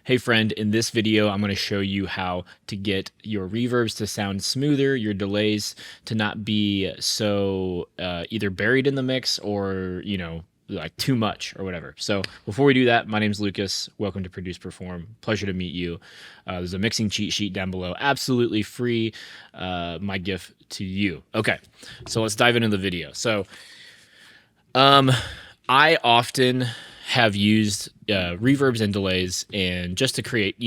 Hey friend, in this video, I'm going to show you how to get your reverbs to sound smoother, your delays to not be so either buried in the mix or, like too much or whatever. So before we do that, my name's Lucas. Welcome to Produce Perform. Pleasure to meet you. There's a mixing cheat sheet down below, absolutely free. My gift to you. Okay, so let's dive into the video. So I often have used reverbs and delays, and just to create,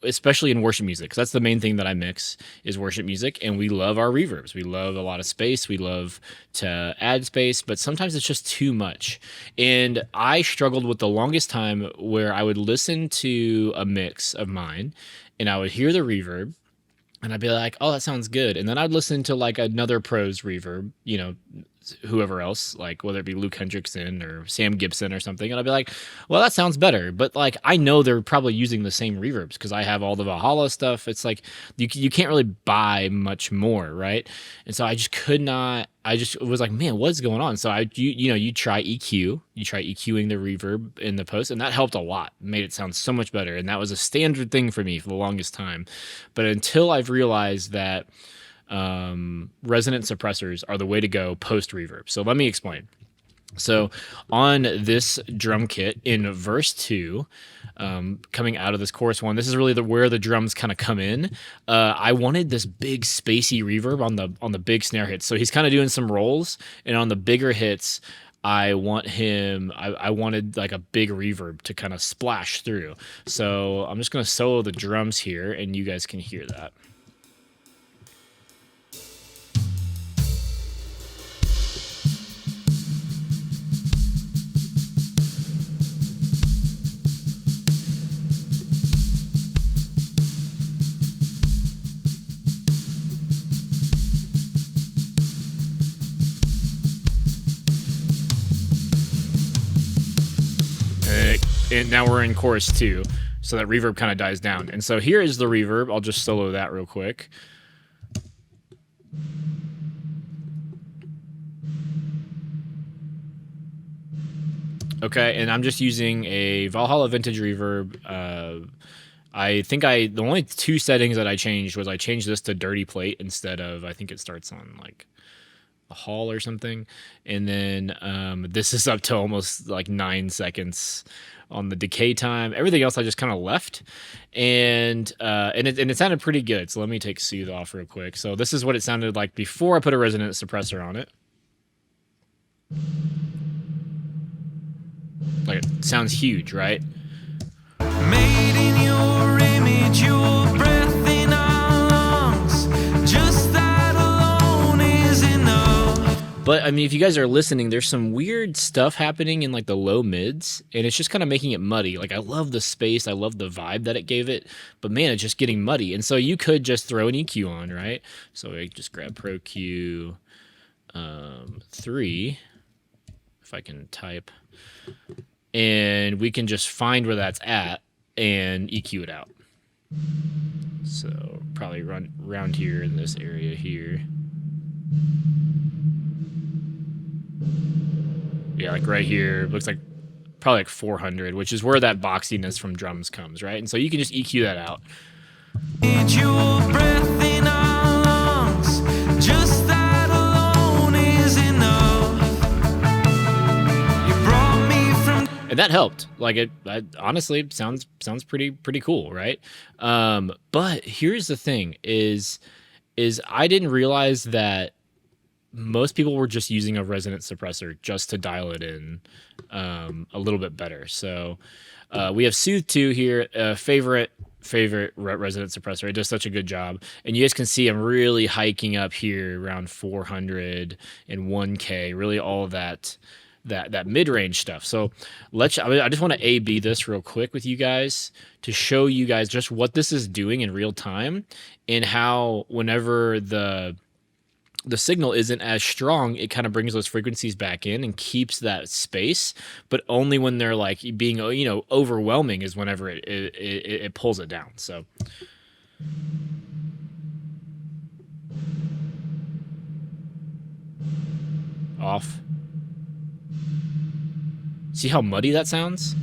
especially in worship music, because that's the main thing that I mix is worship music, and we love our reverbs. We love a lot of space. We love to add space, but sometimes it's just too much. And I struggled with the longest time where I would listen to a mix of mine, and I would hear the reverb, and I'd be like, oh, that sounds good. And then I'd listen to like another pro's reverb, whoever else, like whether it be Luke Hendrickson or Sam Gibson or something. And I'd be like, well, that sounds better. But like, I know they're probably using the same reverbs because I have all the Valhalla stuff. It's like, you can't really buy much more, right? And so I just could not, I just was like, man, what's going on? So you try EQ, you try EQing the reverb in the post, and that helped a lot, made it sound so much better. And that was a standard thing for me for the longest time. But until I've realized that resonant suppressors are the way to go post reverb. So let me explain. So on this drum kit in verse 2, coming out of this chorus 1, this is really where the drums kind of come in. I wanted this big spacey reverb on the big snare hits. So he's kind of doing some rolls, and on the bigger hits, I wanted like a big reverb to kind of splash through. So I'm just going to solo the drums here, and you guys can hear that. And now we're in chorus 2, so that reverb kind of dies down. And so here is the reverb. I'll just solo that real quick. Okay, and I'm just using a Valhalla Vintage reverb. I think the only 2 settings that I changed was I changed this to dirty plate instead of, I think it starts on like a hall or something. And then this is up to almost like 9 seconds on the decay time. Everything else I just kind of left, and it sounded pretty good. So let me take Soothe off real quick. So this is what it sounded like before I put a resonant suppressor on it. Like, it sounds huge, right? Made in your image, your breath in our lungs. Just that alone is enough. But I mean, if you guys are listening, there's some weird stuff happening in like the low mids, and it's just kind of making it muddy. Like, I love the space, I love the vibe that it gave it, but man, it's just getting muddy. And so you could just throw an EQ on, right? So I just grab Pro Q 3, if I can type, and we can just find where that's at and EQ it out. So probably run around here in this area here. Yeah, like right here, looks like probably like 400, which is where that boxiness from drums comes, right? And so you can just EQ that out. Your breath in our lungs, just that alone is enough. You brought me from, and that helped. Like, it honestly sounds pretty cool, right? But here's the thing: is I didn't realize that most people were just using a resonant suppressor just to dial it in a little bit better. So we have Soothe 2 here, favorite resonant suppressor. It does such a good job. And you guys can see I'm really hiking up here around 400 and 1K, really all of that mid-range stuff. So I just want to A/B this real quick with you guys to show you guys just what this is doing in real time, and how whenever the signal isn't as strong, it kind of brings those frequencies back in and keeps that space, but only when they're like being, overwhelming is whenever it pulls it down. So off. See how muddy that sounds?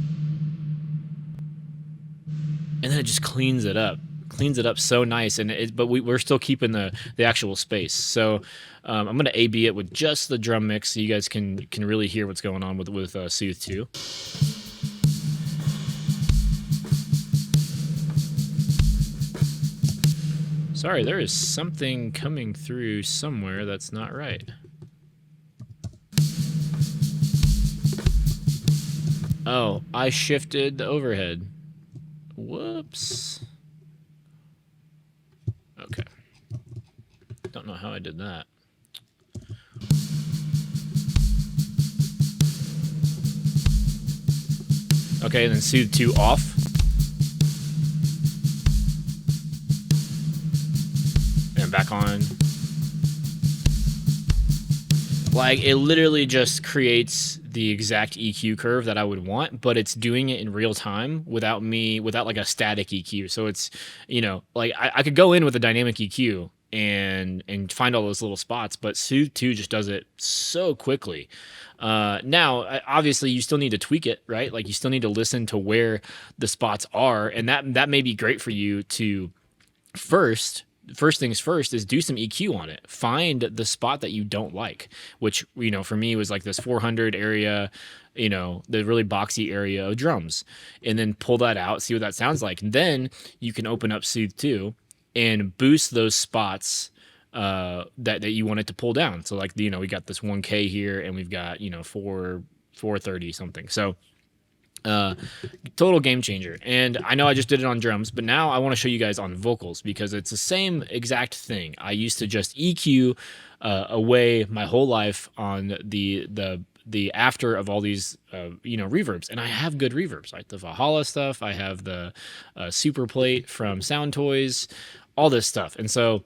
and then it just cleans it up. Cleans it up so nice, but we're still keeping the actual space. So I'm gonna A/B it with just the drum mix, so you guys can really hear what's going on with Soothe 2. Sorry, there is something coming through somewhere that's not right. Oh, I shifted the overhead. Whoops. Okay. Don't know how I did that. Okay, and then Soothe 2 off. And back on. Like, it literally just creates the exact EQ curve that I would want, but it's doing it in real time without like a static EQ. So it's, you know, like I could go in with a dynamic EQ and find all those little spots, but Soothe 2 just does it so quickly. Now, obviously, you still need to tweak it, right? Like, you still need to listen to where the spots are, and that may be great for you to first things first is do some EQ on it. Find the spot that you don't like, which, you know, for me was like this 400 area, you know, the really boxy area of drums, and then pull that out, see what that sounds like. And then you can open up Soothe 2 and boost those spots that you want it to pull down. So like, you know, we got this 1K here, and we've got, you know, 430 something. So total game changer. And I know I just did it on drums, but now I want to show you guys on vocals, because it's the same exact thing. I used to just EQ away my whole life on the after of all these you know, reverbs, and I have good reverbs, like the Valhalla stuff. I have the Super Plate from Sound Toys, all this stuff. And so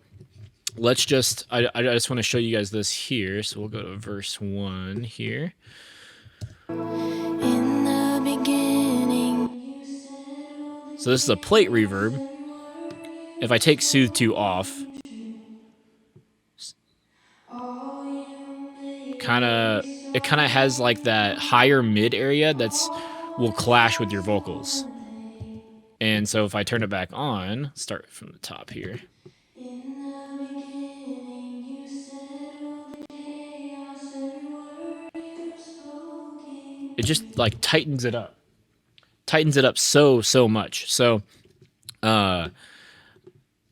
let's just I just want to show you guys this here. So we'll go to verse 1 here. So this is a plate reverb. If I take Soothe 2 off, it kind of has like that higher mid area will clash with your vocals. And so if I turn it back on, start from the top here. It just like tightens it up. Tightens it up so much. So so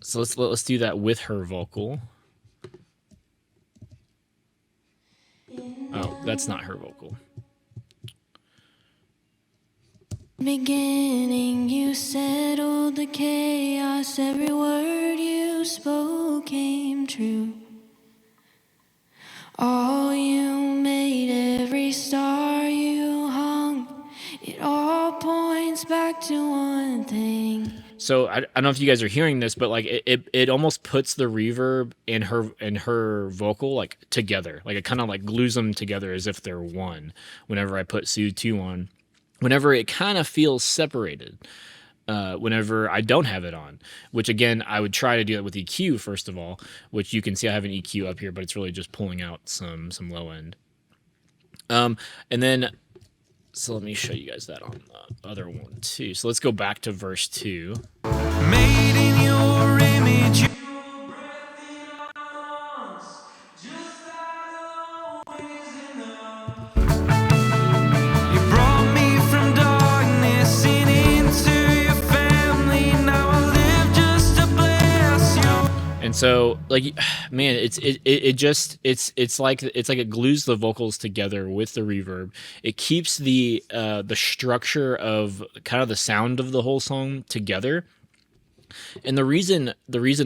let's do that with her vocal. Oh, that's not her vocal. Beginning, you settled the chaos. Every word you spoke came true. All you made, every star you hung, it all points back to one thing. So I don't know if you guys are hearing this, but like it almost puts the reverb and her vocal like together. Like it kind of like glues them together as if they're one. Whenever I put Soothe 2 on, whenever it kind of feels separated, whenever I don't have it on, which again, I would try to do that with EQ first of all, which you can see I have an EQ up here, but it's really just pulling out some low end. And then, so let me show you guys that on the other one too. So let's go back to verse 2. Made in your image. And so, like, man, it's like it glues the vocals together with the reverb. It keeps the structure of kind of the sound of the whole song together. And the reason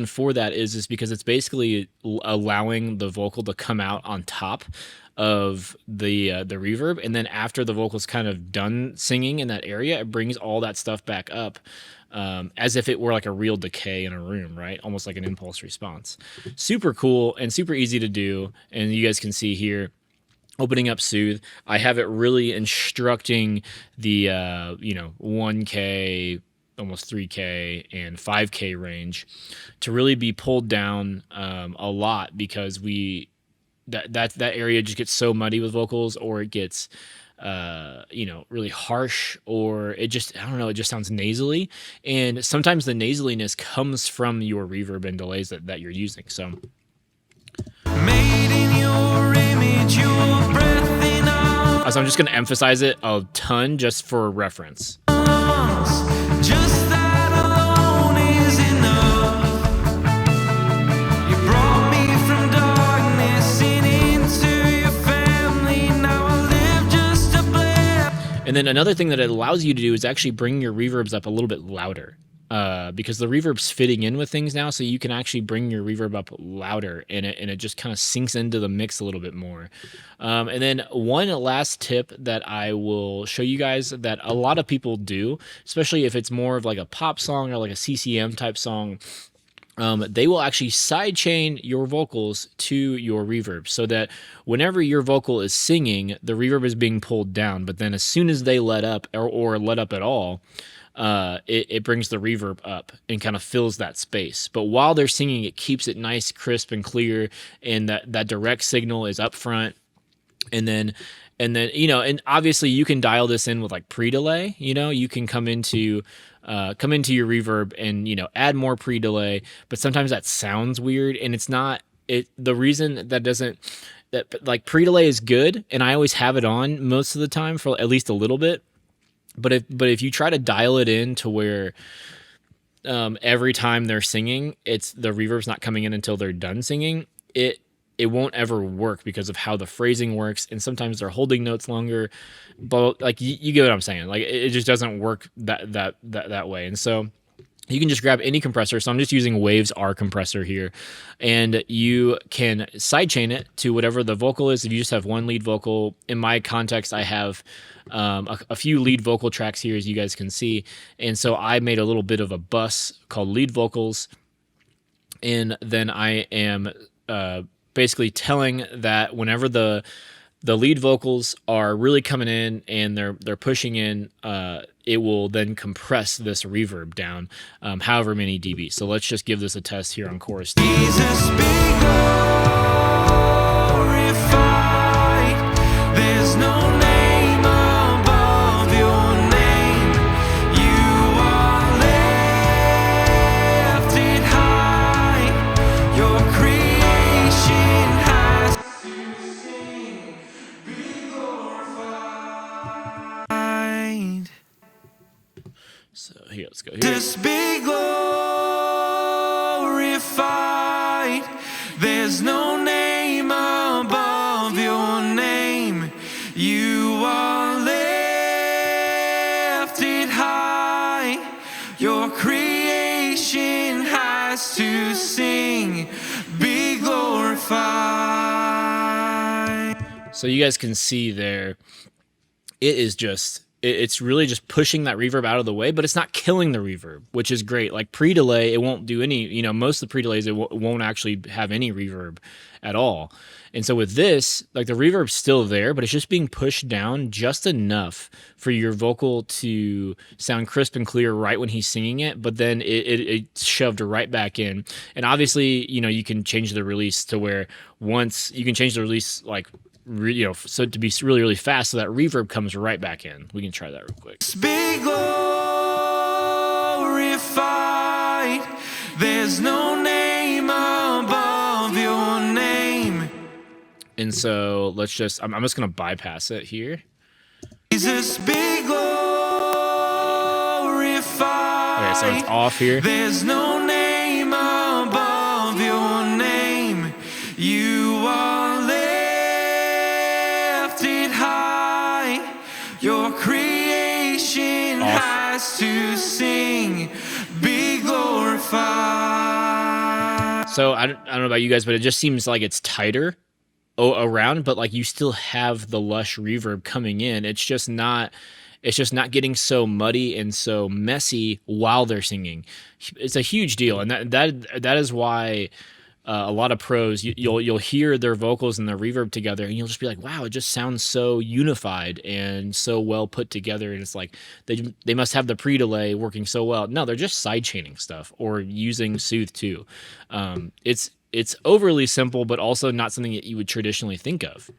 for that is because it's basically allowing the vocal to come out on top of the reverb, and then after the vocal's kind of done singing in that area, it brings all that stuff back up. As if it were like a real decay in a room, right? Almost like an impulse response. Super cool and super easy to do. And you guys can see here, opening up Soothe, I have it really instructing the 1K, almost 3K, and 5K range to really be pulled down a lot, because that area just gets so muddy with vocals, or it gets really harsh, or it just, I don't know, it just sounds nasally. And sometimes the nasaliness comes from your reverb and delays that you're using. So made in your image, your breath in our... So I'm just going to emphasize it a ton just for reference. Just that alone is enough. You brought me from darkness and into your family. Now I live just to blame. And then another thing that it allows you to do is actually bring your reverbs up a little bit louder. Because the reverb's fitting in with things now, so you can actually bring your reverb up louder, and it just kind of sinks into the mix a little bit more. And then one last tip that I will show you guys that a lot of people do, especially if it's more of like a pop song or like a CCM type song, they will actually sidechain your vocals to your reverb, so that whenever your vocal is singing, the reverb is being pulled down, but then as soon as they let up or let up at all, it brings the reverb up and kind of fills that space. But while they're singing, it keeps it nice, crisp, and clear, and that direct signal is up front. And then and obviously you can dial this in with like pre-delay. You can come into your reverb and add more pre-delay, but sometimes that sounds weird, and it's not it. The reason that like pre-delay is good, and I always have it on most of the time for at least a little bit. But if you try to dial it in to where every time they're singing, the reverb's not coming in until they're done singing, it won't ever work because of how the phrasing works, and sometimes they're holding notes longer. But like you get what I'm saying, like it just doesn't work that way. And so you can just grab any compressor. So I'm just using Waves R compressor here, and you can sidechain it to whatever the vocal is. If you just have one lead vocal, in my context, I have a few lead vocal tracks here, as you guys can see. And so I made a little bit of a bus called lead vocals. And then I am basically telling that whenever the lead vocals are really coming in and they're pushing in, it will then compress this reverb down however many dB. So let's just give this a test here on chorus. Jesus be glorified. There's no name above your name. You are lifted high. Your creation has to sing, be glorified. So here, let's go here. Just be glorified. There's no name above your name. You are lifted high. Your creation has to sing, be glorified. So you guys can see there, it is just... it's really just pushing that reverb out of the way, but it's not killing the reverb, which is great. Like pre-delay, it won't do any, most of the pre-delays, it won't actually have any reverb at all. And so with this, like the reverb's still there, but it's just being pushed down just enough for your vocal to sound crisp and clear right when he's singing it, but then it's shoved right back in. And obviously, you can change the release to where once you can change the release, like, so to be really, really fast, so that reverb comes right back in. We can try that real quick. Be glorified. There's no name above your name. And so let's just, I'm just going to bypass it here. Jesus be glorified. Okay, so it's off here. There's no name above your name. You are lifted high. Your creation has to sing, be glorified. So I don't know about you guys, but it just seems like it's tighter around, but like you still have the lush reverb coming in. It's just not getting so muddy and so messy while they're singing. It's a huge deal, and that is why a lot of pros, you'll hear their vocals and their reverb together, and you'll just be like, wow, it just sounds so unified and so well put together. And it's like they must have the pre-delay working so well. No, they're just sidechaining stuff or using Soothe too. It's overly simple, but also not something that you would traditionally think of.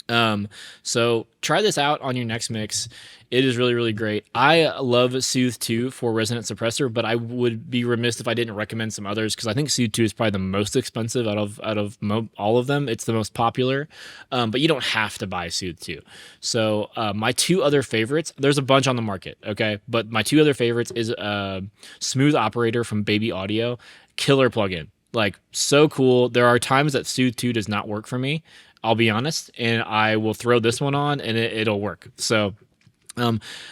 So try this out on your next mix. It is really, really great. I love Soothe 2 for resonant suppressor, but I would be remiss if I didn't recommend some others because I think Soothe 2 is probably the most expensive out of all of them. It's the most popular, but you don't have to buy Soothe 2. So my two other favorites, there's a bunch on the market, okay? But my two other favorites is Smooth Operator from Baby Audio, killer plugin. Like, so cool. There are times that Soothe 2 does not work for me, I'll be honest, and I will throw this one on and it'll work. So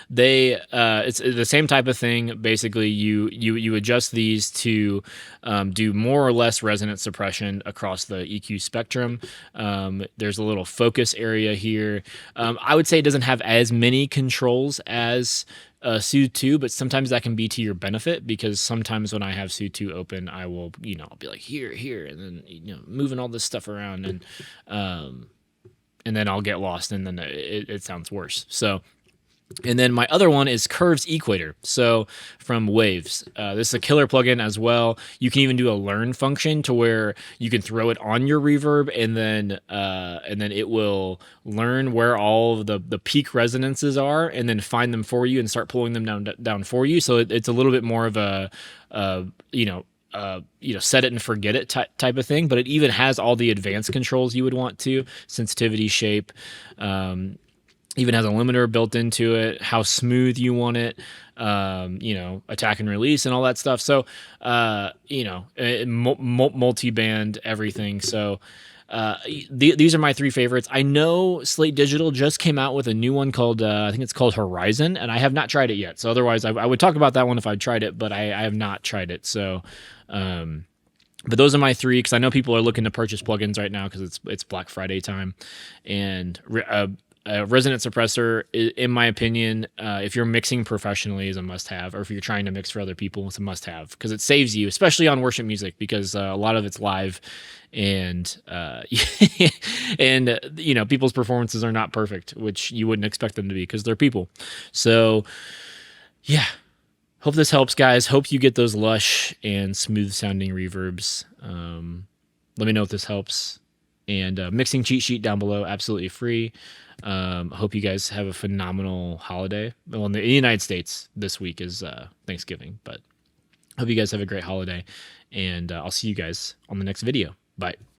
they it's the same type of thing. Basically, you adjust these to do more or less resonance suppression across the EQ spectrum. There's a little focus area here. I would say it doesn't have as many controls as Soothe 2, but sometimes that can be to your benefit because sometimes when I have Soothe 2 open, I will, I'll be like here, and then, moving all this stuff around and then I'll get lost and then it sounds worse. So, and then my other one is Curves Equator. So from Waves, this is a killer plugin as well. You can even do a learn function to where you can throw it on your reverb, and then it will learn where all of the peak resonances are, and then find them for you and start pulling them down for you. So it's a little bit more of a set it and forget it type of thing. But it even has all the advanced controls you would want to: sensitivity, shape. Even has a limiter built into it, how smooth you want it, attack and release and all that stuff. So, multi-band everything. So, these are my three favorites. I know Slate Digital just came out with a new one called, I think it's called Horizon, and I have not tried it yet. So otherwise I would talk about that one if I'd tried it, but I have not tried it. So, but those are my three, because I know people are looking to purchase plugins right now because it's Black Friday time, and resonant suppressor, in my opinion, if you're mixing professionally, is a must-have, or if you're trying to mix for other people, it's a must-have because it saves you, especially on worship music, because a lot of it's live, and and people's performances are not perfect, which you wouldn't expect them to be because they're people. So yeah, hope this helps, guys. Hope you get those lush and smooth sounding reverbs. Let me know if this helps. And mixing cheat sheet down below, absolutely free. I hope you guys have a phenomenal holiday. Well, in the United States, this week is Thanksgiving, but I hope you guys have a great holiday, and I'll see you guys on the next video. Bye.